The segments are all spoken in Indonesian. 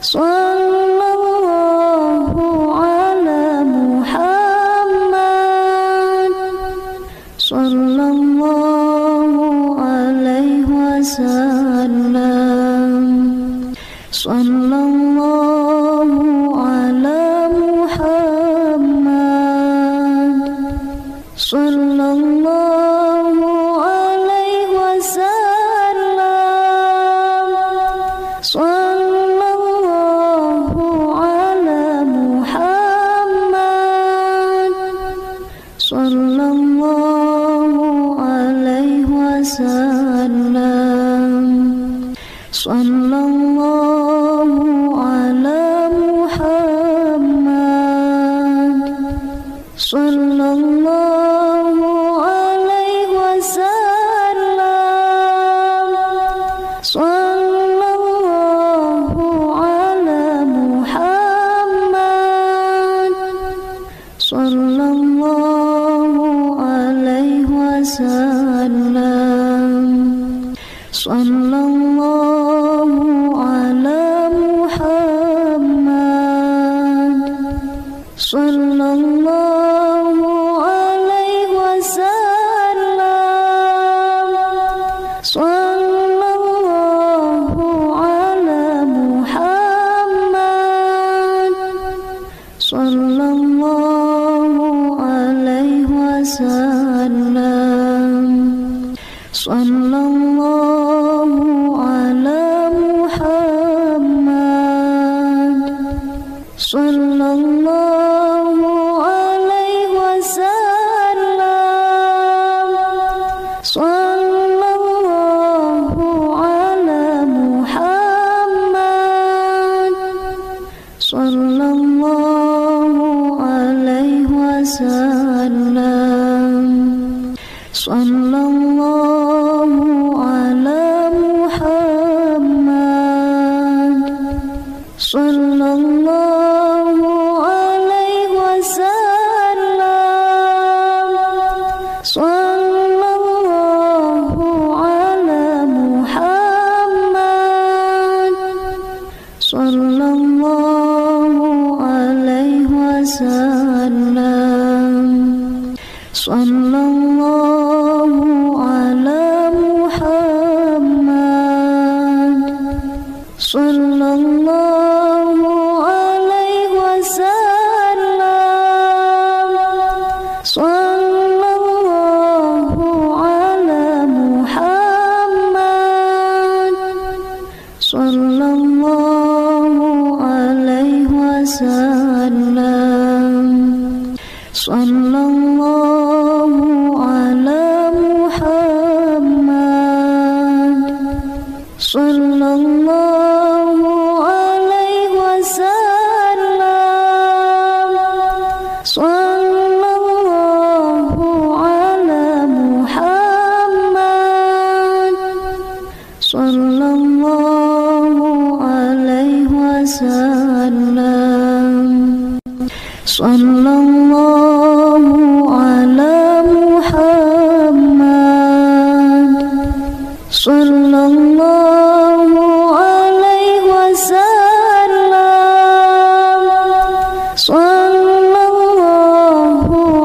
Sallallahu ala Muhammad, sallallahu alaihi wasallam, sallallahu ala Muhammad, sallallahu alaihi wasallam, sallallahu ala Muhammad, sallallahu alaihi wasallam, sallallahu ala Muhammad, sallallahu alaihi wasallam, sallallahu ala Muhammad, sallallahu alaihi wasallam, sallallahu ala Muhammad, sallallahu alaihi wasallam, sallallahu ala Muhammad, sallallahu alaihi wasallam, sallallahu ala Muhammad, sallallahu alaihi wasallam, sallallahu ala Muhammad, sallallahu alaihi wasallam, sallallahu ala Muhammad, sallallahu alaihi wasallam, sallallahu ala Muhammad, sallallahu alaihi wasallam, sallallahu ala Muhammad, sallallahu alaihi wasallam, sallallahu ala Muhammad, sallallahu alaihi wasallam, sallallahu ala Muhammad, sallallahu alaihi wasallam, sallallahu ala Muhammad, sallallahu alaihi wasallam, sallallahu ala Muhammad, sallallahu alaihi wasallam, sallallahu ala Muhammad, sallallahu alaihi wasallam, sallallahu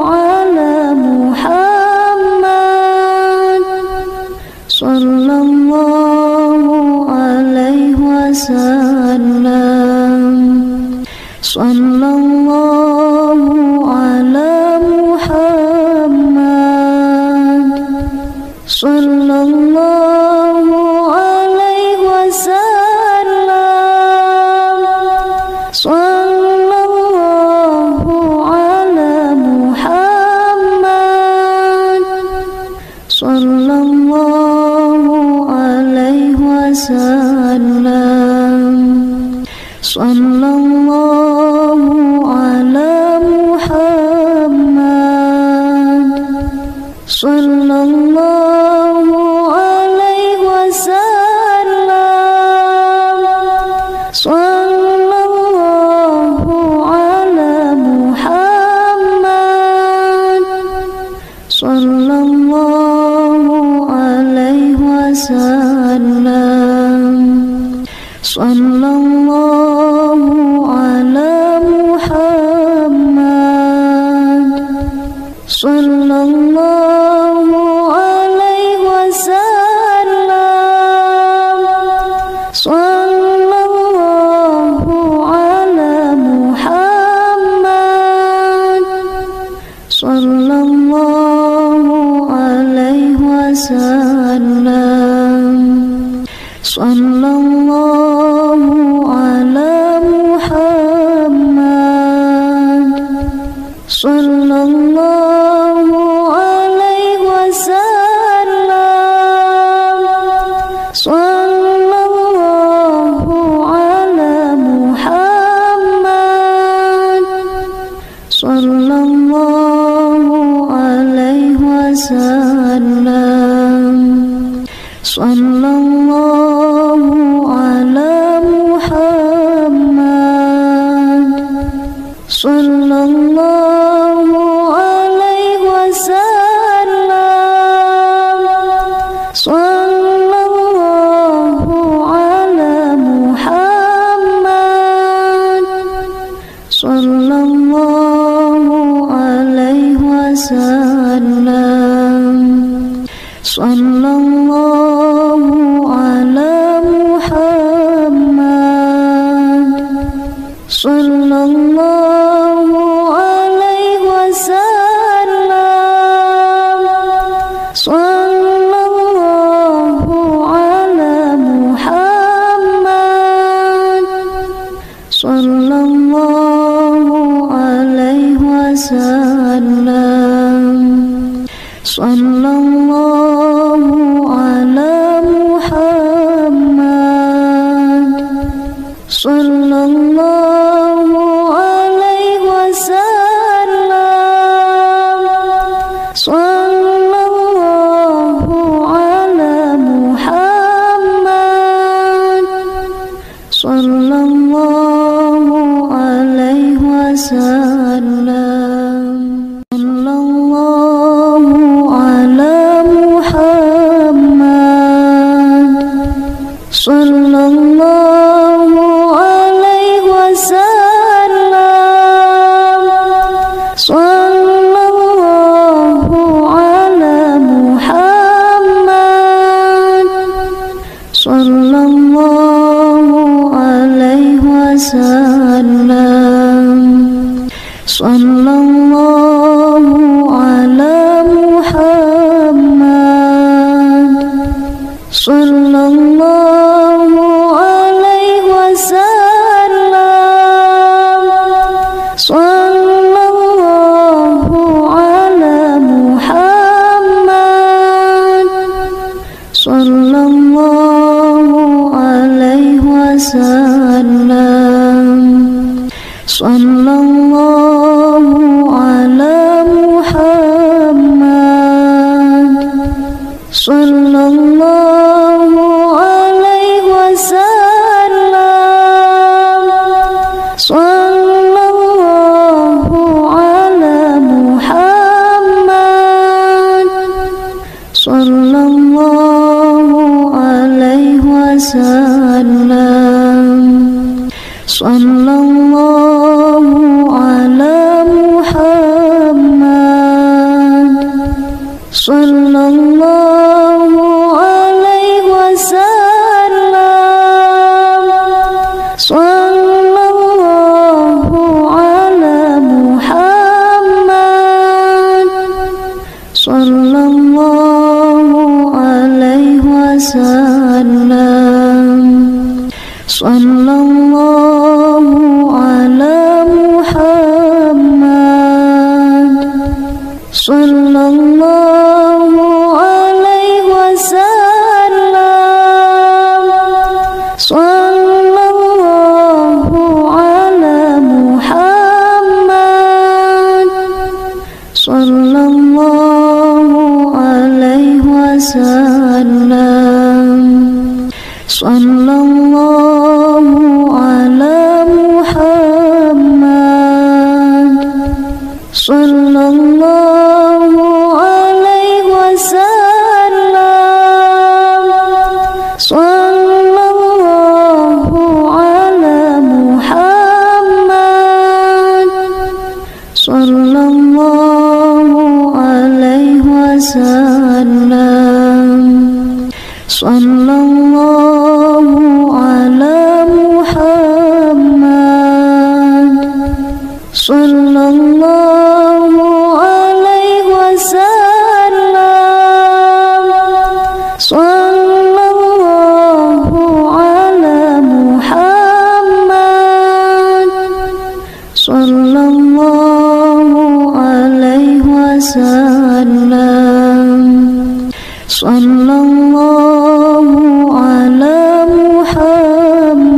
ala Muhammad, sallallahu alaihi wasallam, sallallahu ala Muhammad, sallallahu alaihi wasallam, sallallahu ala Muhammad, sallallahu alaihi wasallam, sallallahu ala Muhammad, sallallahu alaihi wasallam, sallallahu sallallahu ala Muhammad, sallallahu alaihi wasallam, sallallahu ala Muhammad, sallallahu alaihi wasallam, sallallahu ala Muhammad, sallallahu alaihi wasallam, sallallahu ala Muhammad, sallallahu alaihi wasallam, sallallahu ala Muhammad, sallallahu alaihi wasallam, sallallahu ala Muhammad, sallallahu alaihi wasallam, sallallahu ala Muhammad, sallallahu alaihi wasallam, sallallahu ala Muhammad, sallallahu alaihi wasallam, sallallahu ala Muhammad, sallallahu alaihi wasallam, sallallahu ala Muhammad, sallallahu alaihi wasallam, sallallahu ala Muhammad, sallallahu alaihi wasallam, sallallahu ala Muhammad, sallallahu alaihi wasallam, sallallahu ala Muhammad, sallallahu alaihi wasallam, sallallahu ala Muhammad, sallallahu alaihi wasallam, sallallahu ala Muhammad, sallallahu alaihi wasallam, sallallahu ala Muhammad, sallallahu alaihi wasallam, sallallahu ala Muhammad, sallallahu alaihi wasallam, sallallahu ala Muhammad, sallallahu alaihi wasallam, sallallahu ala Muhammad, wasallam. Sallallahu ala Muhammad.